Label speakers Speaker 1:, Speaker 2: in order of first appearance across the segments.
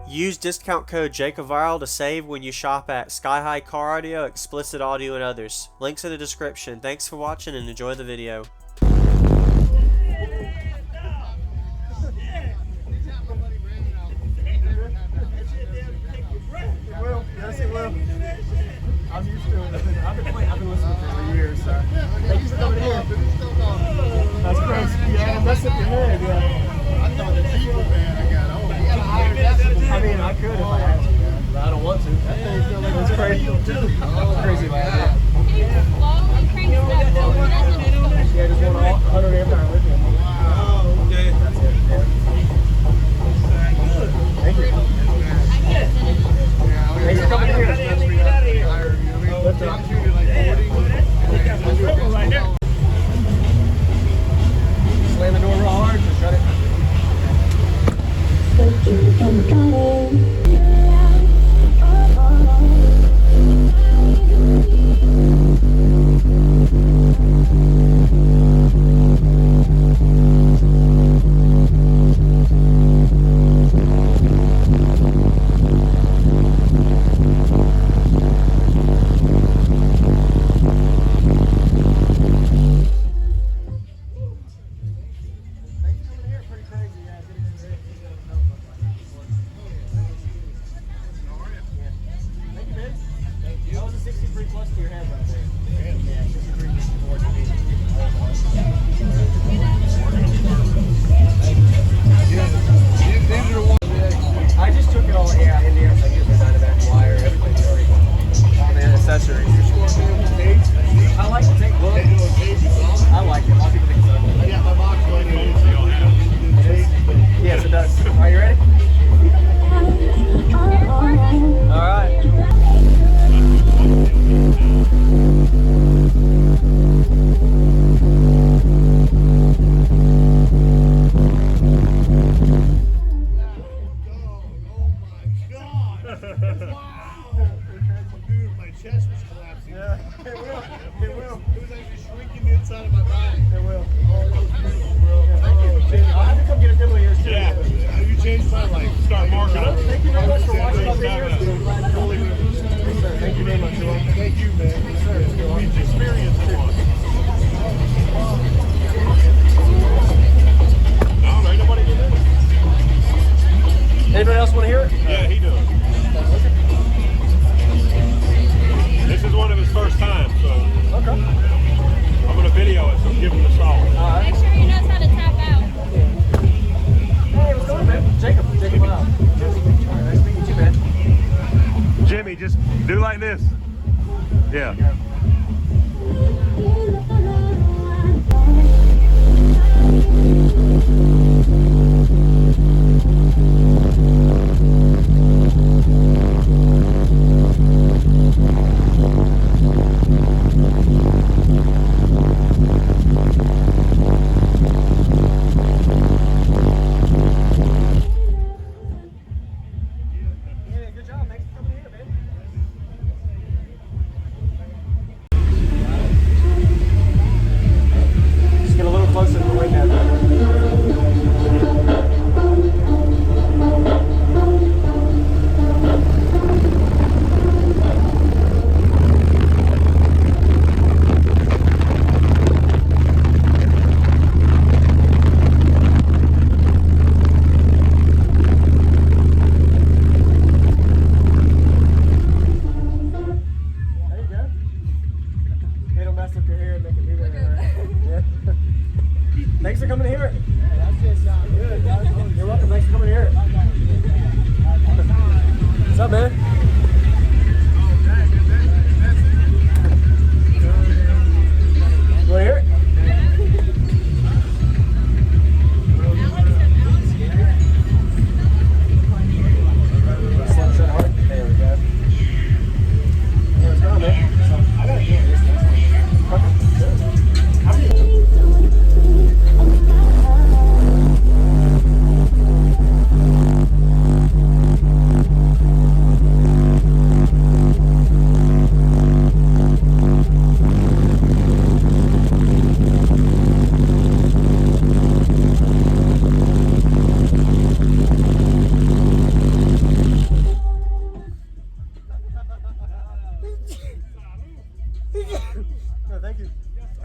Speaker 1: Use discount code JACOBVIRAL to save when you shop at Sky High Car Audio, Explicit Audio, and others. Links in the description. Thanks for watching and enjoy the video.
Speaker 2: Yes, it will. I'm used to it. I've been listening for years, so. Thank you for coming here. That's crazy. Yeah, mess up your head, yeah. I thought the Eagle band I got old. You got a higher decibel. I mean, I could if I had to, but I don't want to. That thing feels like it's crazy. It's crazy, man. Yeah, just want 100 amp hour lithium. Oh, okay. That's it. Yeah. Thank you. Thanks for coming here. I'm shooting like 40. Right there. Slam the door real hard or shut it. I just took it all, yeah, in the end, I used the Dynamax wire, everything's already all the accessories. I like to take looks. I like it. A lot of people think so. I got my box going in. Yes, it does. Are you ready? All right. Anybody else want to hear it?
Speaker 3: Yeah, he does. This is one of his first times, so
Speaker 2: Okay.
Speaker 3: I'm going to video it, so give him the solid.
Speaker 4: Make sure he knows how to tap out.
Speaker 2: Hey, what's going on, man? Jacob out. Alright, nice meeting you, man.
Speaker 3: Jimmy, just do like this. Yeah.
Speaker 2: Good job. Thanks for coming here, man.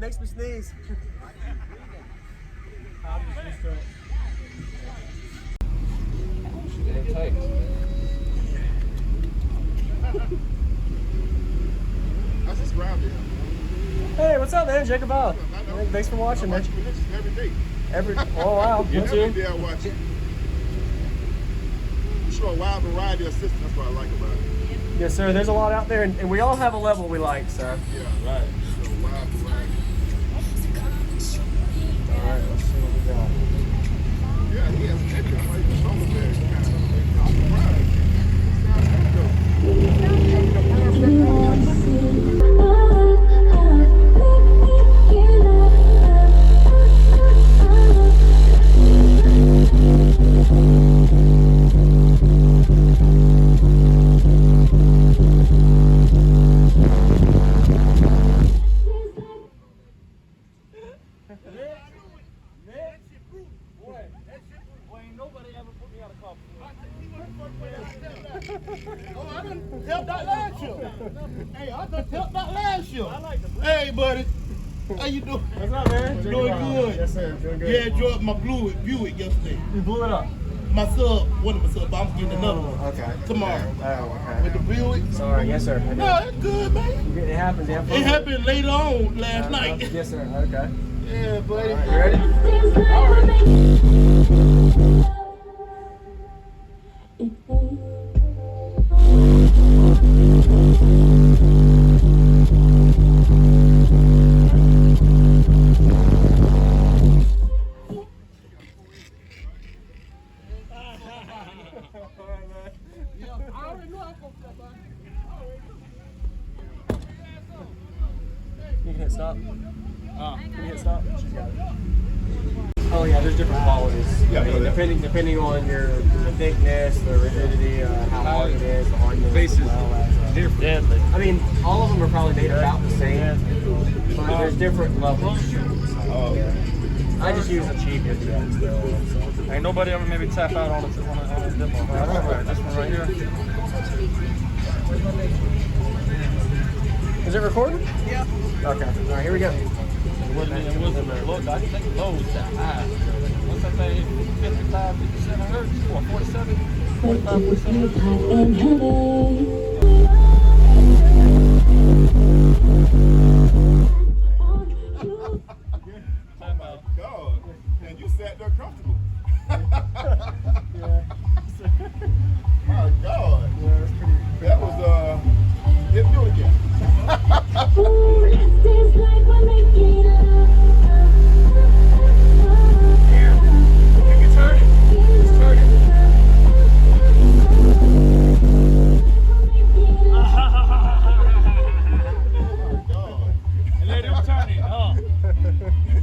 Speaker 2: makes me sneeze. I'm just used to it.
Speaker 5: I subscribe to him.
Speaker 2: Hey, what's up, man? Jacob Bob. Thanks for watching, man.
Speaker 5: I watch religions every day.
Speaker 2: Oh, wow.
Speaker 5: Every day I watch it. You show a wide variety of systems. That's what I like about it.
Speaker 2: Yes, sir. There's a lot out there, and we all have a level we like, so.
Speaker 5: Yeah, right. So wide variety.
Speaker 2: All right, let's see what we got.
Speaker 5: Yeah, he has pictures. Like the shoulder bag. I'm surprised.
Speaker 6: Oh, I done helped out last year. Hey, I done helped out last year. Hey, buddy. How you doing?
Speaker 2: What's up, man?
Speaker 6: Doing good.
Speaker 2: Yes, sir. Doing good.
Speaker 6: Yeah, drove my Buick yesterday.
Speaker 2: You blew it up.
Speaker 6: My sub, one of my subs, I'm getting another one
Speaker 2: Okay.
Speaker 6: tomorrow.
Speaker 2: Oh, okay.
Speaker 6: With the Buick.
Speaker 2: Sorry. Yes, sir. I
Speaker 6: No, it's good, man.
Speaker 2: did. It happens. Yeah.
Speaker 6: It happened later on last night.
Speaker 2: Yes, sir. Okay.
Speaker 6: Yeah, buddy.
Speaker 2: All right, you ready? You can hit stop. Can you hit stop? She's got it. Oh yeah, there's different qualities.
Speaker 5: Yeah,
Speaker 2: I mean, depending on the thickness, the rigidity, how hard it is, the hardness. Bases
Speaker 3: Deadly.
Speaker 2: I mean, all of them are probably made about the same, but there's different levels.
Speaker 5: Oh,
Speaker 2: I just use the cheapest.
Speaker 3: Ain't nobody ever maybe tap out on a demo. This one right here.
Speaker 2: Is it recording? Yeah. Okay. All right, here we go.
Speaker 3: Look, I think lows that high. What's that thing? 55, 57 hertz? Or 47? 45, 47?
Speaker 5: God. And you sat there comfortable. My God. That was, let's do it again.
Speaker 3: Let him turn it, huh?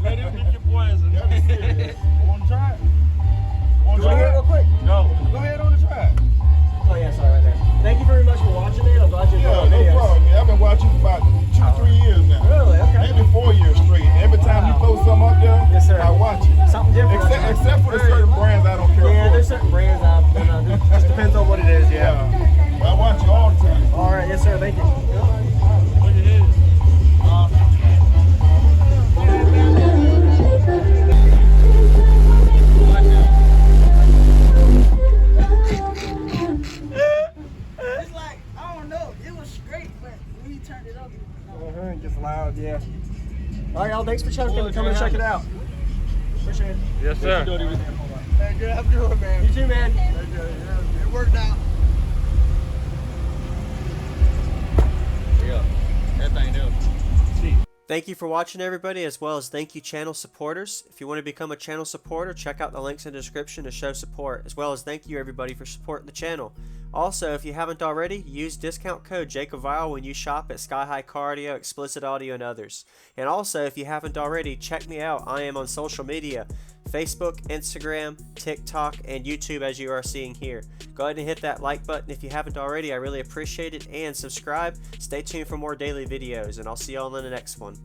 Speaker 3: Let him get your poison.
Speaker 5: That is serious.
Speaker 3: Want to try it? Want to
Speaker 2: Go
Speaker 3: try
Speaker 2: ahead
Speaker 3: it?
Speaker 2: real quick.
Speaker 3: Go.
Speaker 5: Go ahead on the track.
Speaker 2: Oh yeah, sorry, right there. Thank you very much for watching, man. I'm glad you enjoyed
Speaker 5: Yeah,
Speaker 2: the
Speaker 5: no
Speaker 2: videos.
Speaker 5: problem, man. I've been watching for about 2-3 years now.
Speaker 2: Really? Okay.
Speaker 5: Maybe 4 years straight. Every time you throw something up there,
Speaker 2: Yes, sir.
Speaker 5: I watch it.
Speaker 2: Something different.
Speaker 5: Except for the certain brands I don't care
Speaker 2: Yeah,
Speaker 5: for.
Speaker 2: there's certain brands out there. It just depends on what it is. Yeah.
Speaker 5: Yeah. I watch you all the time.
Speaker 2: All right. Yes, sir. Thank you.
Speaker 3: Look at his.
Speaker 7: It's like, I don't know, it was straight, but when you turned it up,
Speaker 2: It gets loud. Yeah. All right, y'all. Thanks for coming to check it out. Appreciate it.
Speaker 3: Yes, sir.
Speaker 7: hey, good afternoon, man.
Speaker 2: You too, man.
Speaker 7: It worked out.
Speaker 3: Yeah. Everything else.
Speaker 1: Thank you for watching, everybody, as well as thank you channel supporters. If you want to become a channel supporter, check out the links in the description to show support, as well as thank you everybody for supporting the channel. Also, if you haven't already, use discount code JacobViral when you shop at Sky High Cardio, Explicit Audio, and others. And also, if you haven't already, check me out. I am on social media, Facebook, Instagram, TikTok, and YouTube, as you are seeing here. Go ahead and hit that like button if you haven't already. I really appreciate it. And subscribe. Stay tuned for more daily videos, and I'll see y'all in the next one.